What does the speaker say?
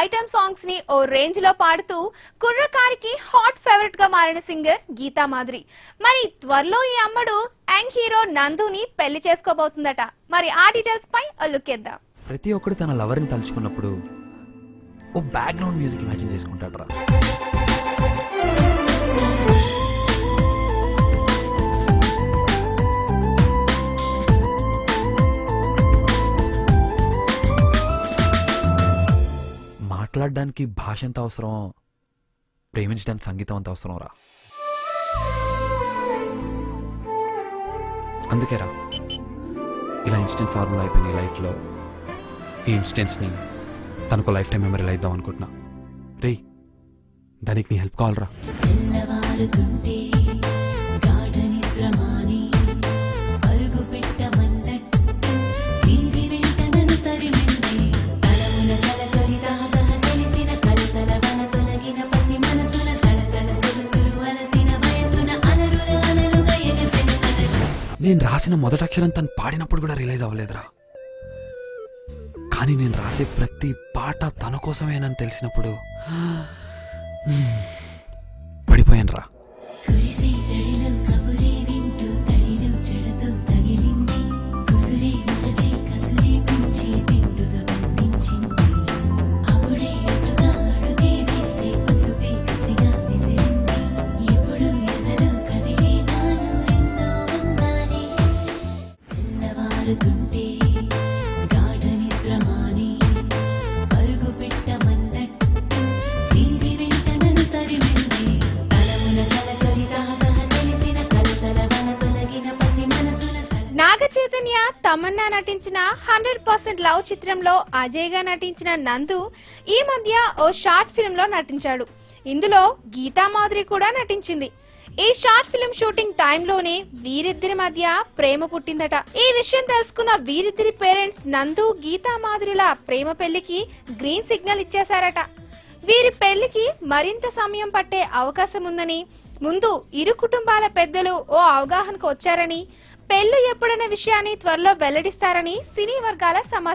Item songs ని ఓ range లో పాడుతూ కుర్రకారికి హాట్ ఫేవరెట్ గా మారిన సింగర్ గీతా మాధురి. మరి త్వరలో ఈ అమ్మడు యంగ్ హీరో నందుని పెళ్లి చేసుకోబోతుందట. మరి ఆ డీటెయిల్స్ పై లుక్ ఇద్దాం. ప్రతి ఒక్కడు తన లవర్ ని తలుచుకున్నప్పుడు ఓ బ్యాక్గ్రౌండ్ మ్యూజిక్ ఇమాజిన్ చేసుకుంటాడరా. మాట్లాడడానికి భాష ఎంత అవసరం, ప్రేమించడానికి సంగీతం అంత అవసరం రా. అందుకేరా ఇలా ఇన్స్టెంట్ ఫార్ములా అయిపోయింది లైఫ్లో. ఈ ఇన్స్టెంట్స్ని తనకు లైఫ్ టైం మెమరీ ఇద్దాం అనుకుంటున్నా. రే, దానికి నీ హెల్ప్ కావాలరా. నేను రాసిన మొదటి అక్షరం తను పాడినప్పుడు కూడా రియలైజ్ అవ్వలేదురా. కానీ నేను రాసే ప్రతి పాట తన కోసమేనని తెలిసినప్పుడు పడిపోయాను రా. నాగ చైతన్య తమన్నా నటించిన 100% లవ్ చిత్రంలో అజయ్ గా నటించిన నందు ఈ మధ్య ఓ షార్ట్ ఫిల్మ్ లో నటించాడు. ఇందులో గీతా మాధురి కూడా నటించింది. ఈ షార్ట్ ఫిల్మ్ షూటింగ్ టైంలోనే వీరిద్దరి మధ్య ప్రేమ పుట్టిందట. ఈ విషయం తెలుసుకున్న వీరిద్దరి పేరెంట్స్ నందు గీతా మాధురుల ప్రేమ పెళ్లికి గ్రీన్ సిగ్నల్ ఇచ్చేశారట. వీరి పెళ్లికి మరింత సమయం పట్టే అవకాశం ఉందని, ముందు ఇరు కుటుంబాల పెద్దలు ఓ అవగాహనకు వచ్చారని, పెళ్లి ఎప్పుడనే విషయాన్ని త్వరలో వెల్లడిస్తారని సినీ వర్గాల సమాచారం.